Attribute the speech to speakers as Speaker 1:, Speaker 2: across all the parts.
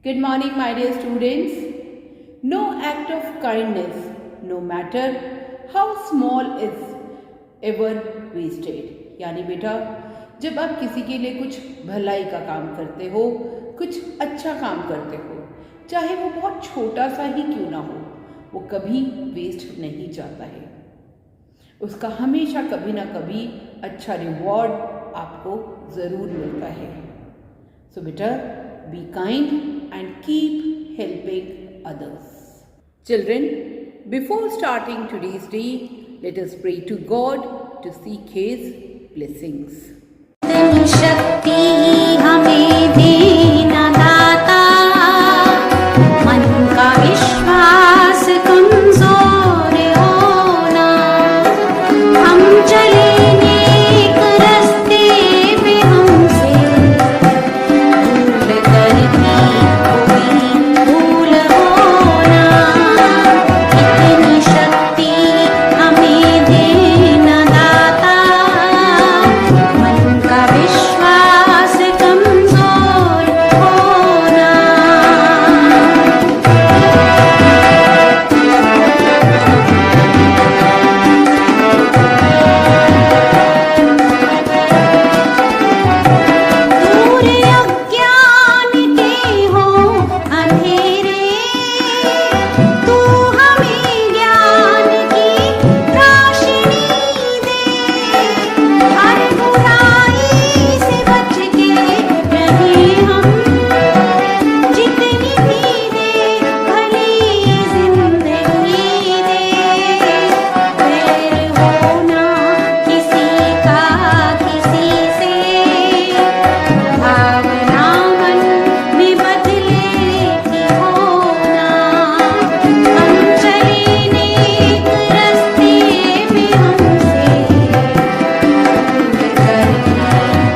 Speaker 1: Good morning, my dear students. No act of kindness, no matter how small, is ever wasted. यानी बेटा, जब आप किसी के लिए कुछ भलाई का काम करते हो, कुछ अच्छा काम करते हो, चाहे वो बहुत छोटा सा ही क्यों ना हो, वो कभी वेस्ट नहीं जाता है। उसका हमेशा कभी ना कभी अच्छा रिवॉर्ड आपको ज़रूर मिलता है। सो बेटा, be kind and keep helping others. Children, before starting today's day, let us pray to God to seek His blessings.
Speaker 2: शक्ति हमें देना दाता, मन का विश्वास कमजोर होना, हम चले नेक रस्ते पे हमसे भूल करके कोई भूल होना, इतनी शक्ति हमें देना दाता, मन का विश्वास कमजोर होना। दूर अज्ञान के हो अंधेरे, तू हमें ज्ञान की रोशनी दे, हर बुराई से बच के रहे हम, जितनी भी दे भली जिंदगी दे, वैर होना किसी का किसी से, भावना मन में बदले की होना, हम चले नेक रस्ते में हमसे भूल करके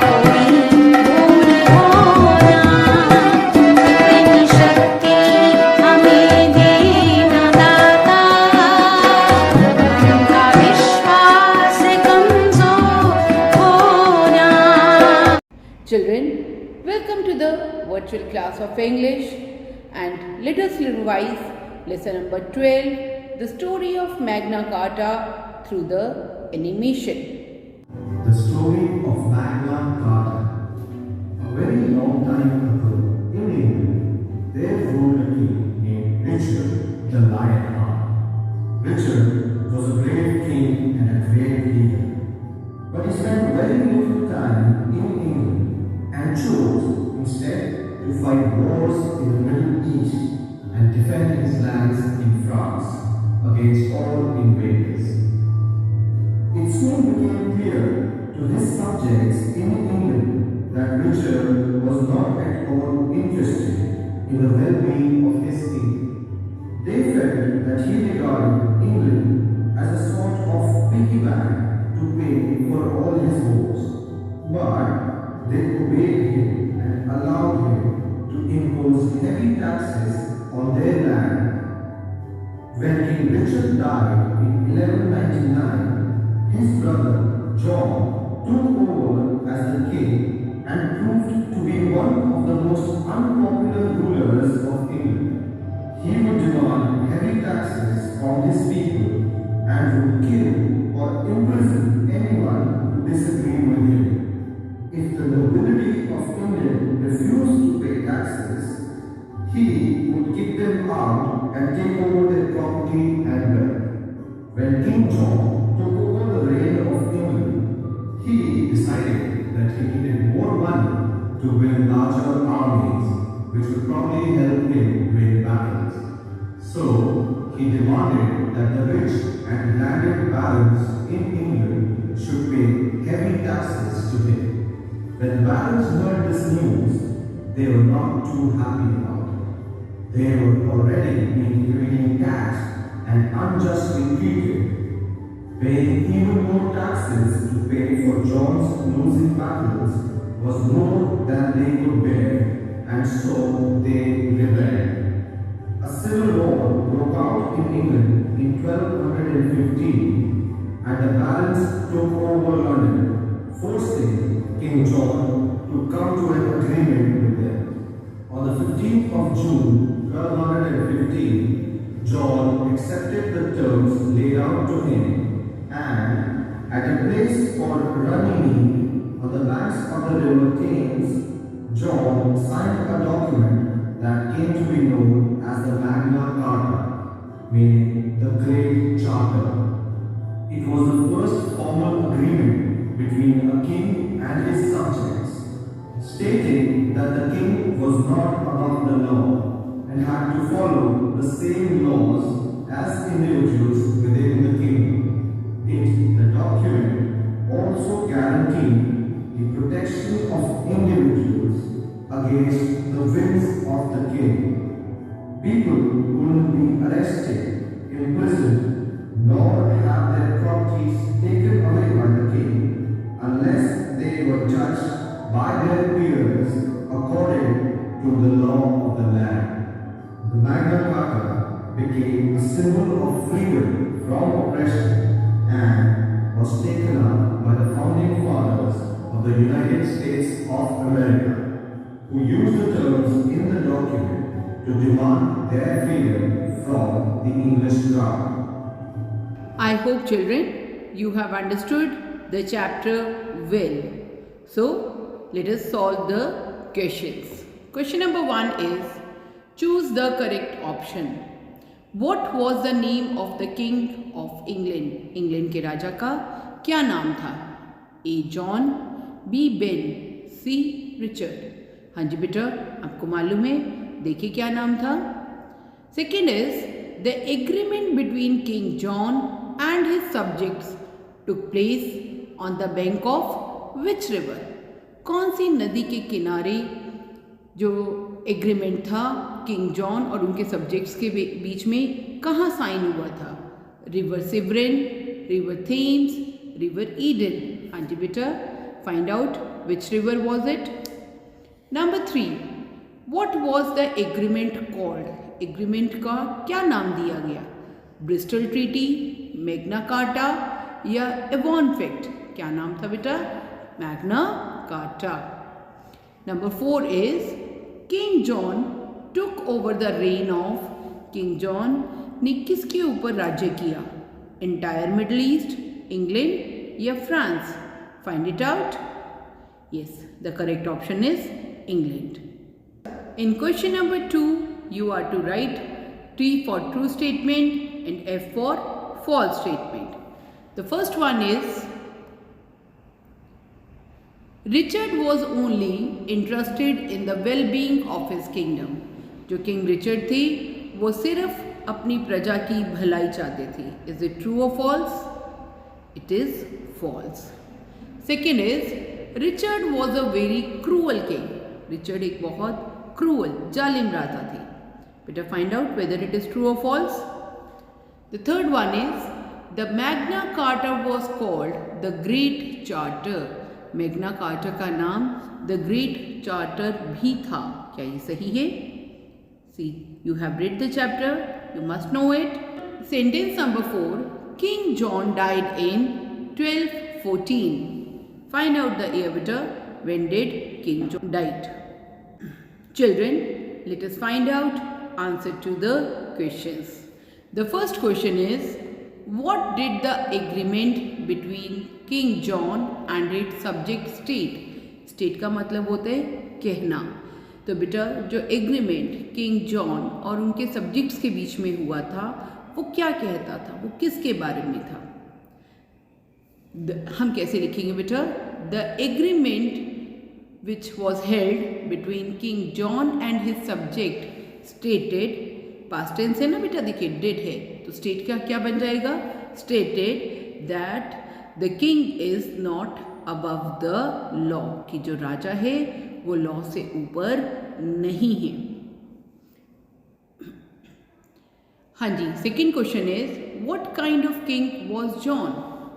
Speaker 2: कोई भूल होना, इतनी शक्ति हमें देना दाता, मन का विश्वास कमजोर होना।
Speaker 1: Children, welcome to the virtual class of English, and let us revise lesson number 12, the story of Magna Carta through the animation.
Speaker 3: The story of Magna Carta. A very long time ago in England, there ruled a king named Richard the Lionheart. Richard was a brave king and a great leader, but he spent very little time in England and chose instead to fight wars in the Middle East and defend his lands in France against all invaders. It soon became clear to his subjects in England that Richard was not at all interested in the well-being of his king. They felt that he regarded England as a sort of piggy bank to pay for all his wars. But they obeyed him and allowed him to impose heavy taxes on their land. When King Richard died in 1199, his brother John took over as the king and proved to be one of the most unpopular rulers of England. He would demand heavy taxes from his people and would kill or imprison anyone who disagreed with him. If the nobility of England refused to pay taxes, he would kick them out and take over their property and wealth. When King John took over the reign of England, he decided that he needed more money to win larger armies, which would probably help him win battles. So he demanded that the rich and landed barons in England should pay heavy taxes to him. When the barons heard this news, they were not too happy about it. They were already being taxed and unjustly treated. Paying even more taxes to pay for John's losing battles was more than they could bear, and so they rebelled. A civil war broke out in England in 1215, and the barons took over London, forcing King John to come to an agreement with them. On the 15th of June 1215, John accepted the terms laid out to him, and at a place called Ranini on the banks of the river Thames, John signed a document that came to be known as the Magna Carta, meaning the Great Charter. It was the first formal agreement between a king and his subjects, stating that the king was not above the law and had to follow the same laws as individuals within the kingdom. The document also guaranteed the protection of individuals against the whims of the king. People couldn't be arrested, imprisoned, nor have their properties taken away by the king unless they were judged by their peers according to the law of the land. The Magna Carta became a symbol of freedom from oppression and was taken up by the founding fathers of the United States of America, who used the terms in the document to demand their freedom from the English crown.
Speaker 1: I hope, children, you have understood the chapter well. So, let us solve the questions. Question number 1 is, choose the correct option. What was the name of the King of England? England के राजा का क्या नाम था? A. John, B. Ben, C. Richard. हाँ जी बेटा, आपको मालूम है, देखिए क्या नाम था. Second is the agreement between king John and his subjects took place on the bank of which river. कौन सी नदी के किनारे जो एग्रीमेंट था किंग जॉन और उनके सब्जेक्ट्स के बीच में कहाँ साइन हुआ था? River Severn, river Thames, river Eden. हाँ जी बेटा, find out which river was it. Number 3, what was the agreement called? Agreement का क्या नाम दिया गया? ब्रिस्टल ट्रीटी, मैग्ना कार्टा या एवॉन पैक्ट? क्या नाम था बेटा? Magna Carta. Number 4 is King John took over the reign of. King John ने किसके ऊपर राज्य किया? एंटायर मिडल ईस्ट, इंग्लैंड या France? Find it out. Yes, the correct option is England. In question number 2, you are to write T for true statement and F for false statement. The first one is, Richard was only interested in the well-being of his kingdom. जो king Richard थे वो सिर्फ अपनी प्रजा की भलाई चाहते थे. Is it true or false? It is false. Second is, Richard was a very cruel king. Richard एक बहुत क्रूअल, जालिम राजा थे. बेटा find out whether it is true और false. The third one is the Magna Carta was called the great charter. Magna Carta का नाम the great charter भी था. क्या ये सही है? See, you have read the chapter, you must know it. Sentence number 4, King John died in 1214. Find out the year better. When did King John died? Children, let us find out answer to the questions. The first question is, what did the agreement between King John and its subject state? State का मतलब होता है कहना. तो बेटा जो agreement king John और उनके सब्जेक्ट्स के बीच में हुआ था वो क्या कहता था? वो किसके बारे में था? हम कैसे लिखेंगे बेटा? The agreement which was held between King John and his subject stated, past tense है ना बेटा, देखिए did है तो state का क्या बन जाएगा? Stated that the king is not above the law, कि जो राजा है वो लॉ से ऊपर नहीं है. हाँ जी, second question is, what kind of king was John?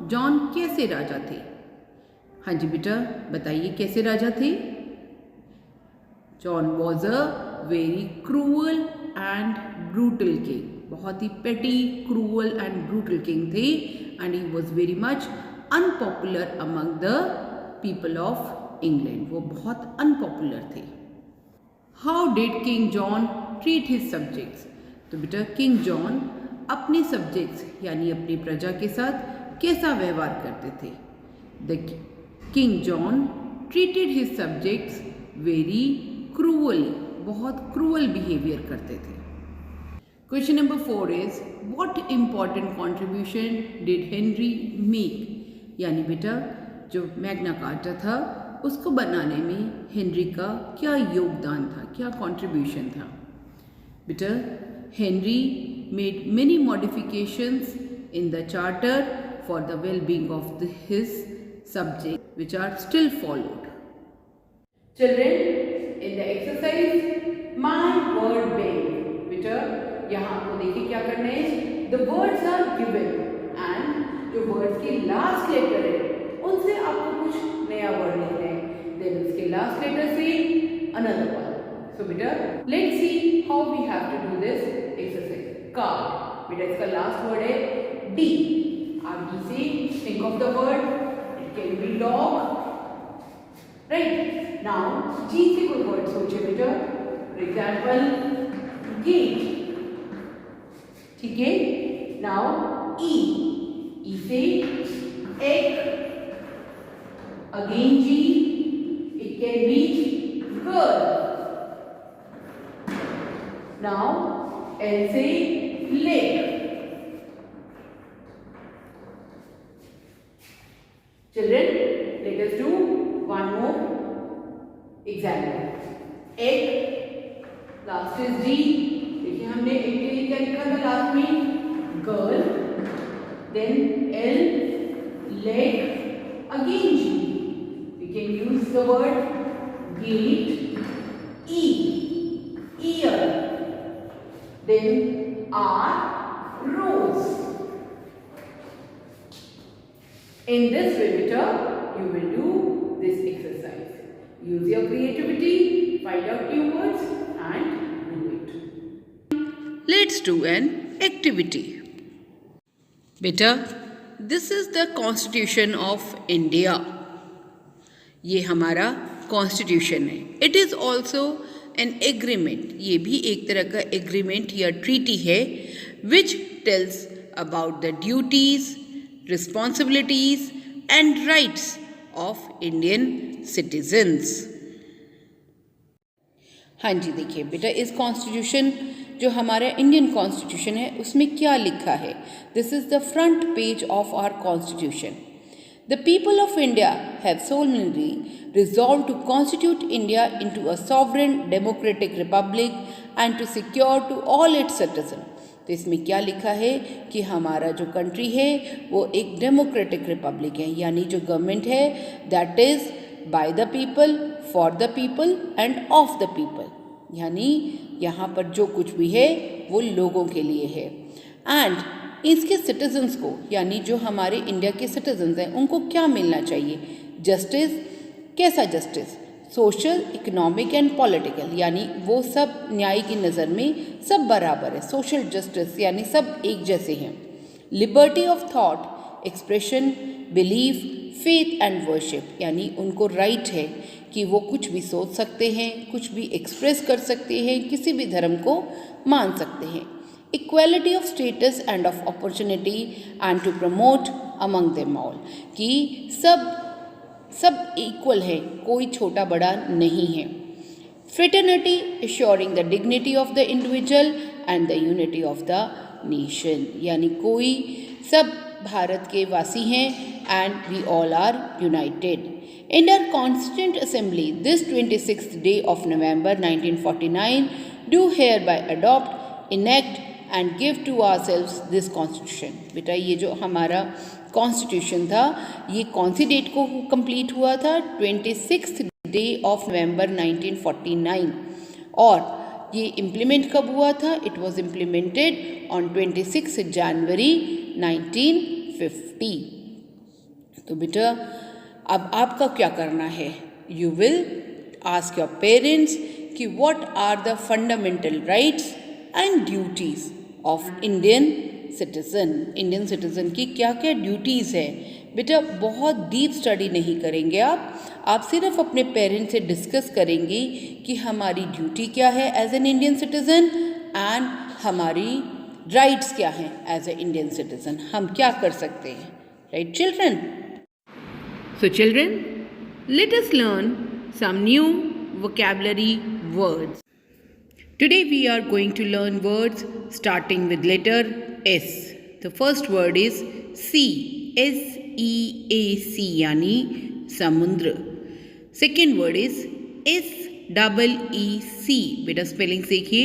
Speaker 1: John कैसे राजा थे? हाँ जी बेटा, बताइए कैसे राजा थे? John was a very cruel and brutal king. बहुत ही पेटी, क्रूअल एंड ब्रूटल किंग थे and he was very much unpopular among the people of England. वो बहुत अनपॉपुलर थे. How did king John treat his subjects? तो बेटा king John अपने subjects यानी अपनी प्रजा के साथ कैसा व्यवहार करते थे? The king John treated his subjects very cruelly, बहुत क्रूअल बिहेवियर करते थे। Question number 4 is what important contribution did Henry make? यानी बेटा जो मैग्ना कार्टा था उसको बनाने में हेनरी का क्या योगदान था, क्या कंट्रीब्यूशन था? बेटा Henry made many modifications in the charter for the well-being of his subject which are still followed. Children in the exercise my word bank, बेटा यहाँ आपको देखिए क्या करना है, the words are given and जो वर्ड्स के लास्ट लेटर है उनसे आपको कुछ नया वर्ड लिखना है, देन उसके लास्ट लेटर से अनदर वर्ड। सो बेटा let's see how we have to do this exercise. Card, बेटा इसका लास्ट वर्ड है डी। आप डी से think of the word, it can be dog, right. Now G से कोई वर्ड सोचे बेटा, फॉर एग्जाम्पल गेट, ठीक है। नाउ ई से egg, again G, it can be girl. Now L say leg. Children, let us do one more example. Egg, last is G. देखिए हमने egg के लिए क्या लिखा था लास्ट में? Girl, then L, leg, again G. We can use the word gate, E, ear, then R, rose. In this way, beta, you will do this exercise. Use your creativity, find out new words and do it. Let's do an activity. बेटा this is the constitution of India, ये हमारा constitution है। It is also an agreement, ये भी एक तरह का agreement या ट्रीटी है which tells about the duties, responsibilities and rights of Indian citizens. हाँ जी देखिए बेटा इस कॉन्स्टिट्यूशन जो हमारा इंडियन कॉन्स्टिट्यूशन है उसमें क्या लिखा है? This is the front page of our constitution. The people of India have solemnly resolve to constitute India into a sovereign democratic republic and to secure to all its citizen. तो इसमें क्या लिखा है कि हमारा जो कंट्री है वो एक डेमोक्रेटिक रिपब्लिक है, यानी जो गवर्नमेंट है that is by the people, for the people end of the people, यानी यहाँ पर जो कुछ भी है वो लोगों के लिए है। एंड इसके सिटीजन्स को यानी जो हमारे इंडिया के सिटीजन्स हैं उनको क्या मिलना चाहिए? जस्टिस, कैसा justice? Social, economic and political, यानी वो सब न्याय की नज़र में सब बराबर है। सोशल जस्टिस यानी सब एक जैसे हैं। Liberty of thought, expression, belief, faith and worship, यानी उनको राइट है कि वो कुछ भी सोच सकते हैं, कुछ भी एक्सप्रेस कर सकते हैं, किसी भी धर्म को मान सकते हैं। Equality of status and of opportunity and to promote among them all, कि सब इक्वल है, कोई छोटा बड़ा नहीं है। Fraternity, assuring the dignity of the individual and the unity of the nation, यानी कोई सब भारत के वासी हैं and we all are united. In our Constituent Assembly, this 26th day of November 1949, do hereby adopt, enact and give to ourselves this Constitution. बेटा ये जो हमारा Constitution था ये कौन सी डेट को कंप्लीट हुआ था? 26th day of November 1949। और ये इम्प्लीमेंट कब हुआ था? It was implemented on 26 January 1950। तो बेटा अब आपका क्या करना है? You will ask your parents कि what are the fundamental rights and duties of Indian citizen. Indian citizen की क्या क्या ड्यूटीज़ है बेटा बहुत डीप स्टडी नहीं करेंगे आप सिर्फ अपने पेरेंट्स से डिस्कस करेंगी कि हमारी ड्यूटी क्या है as an Indian citizen and हमारी राइट्स क्या हैं एज ए इंडियन सिटीज़न, हम क्या कर सकते हैं, right children? So children, let us learn some new vocabulary words. Today we are going to learn words starting with letter S. The first word is sea, S-E-A-C यानी समुद्र. Second word is S-E-E-C. बेटा spelling देखिए,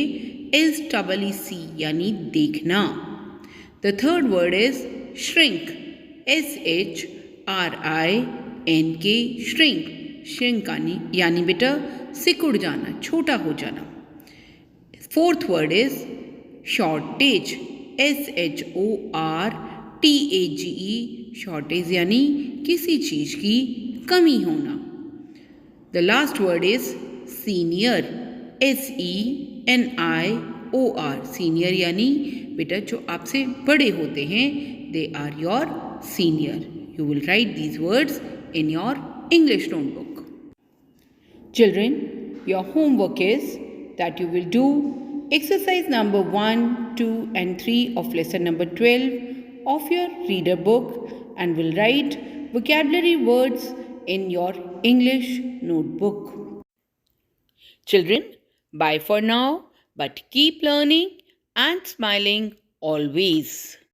Speaker 1: S-E-E-C यानी देखना. The third word is shrink, S-H-R-I-N-K, shrink. shrink यानी बेटा सिकुड़ जाना, छोटा हो जाना. Fourth word is shortage, S-H-O-R-T-A-G-E, shortage यानी किसी चीज़ की कमी होना. The last word is senior, S-E-N-I-O-R, senior यानी बेटा जो आपसे बड़े होते हैं, they are your senior. You will write these words in your English notebook. Children, your homework is that you will do exercise number 1, 2 and 3 of lesson number 12 of your reader book and will write vocabulary words in your English notebook. Children, bye for now, but keep learning and smiling always.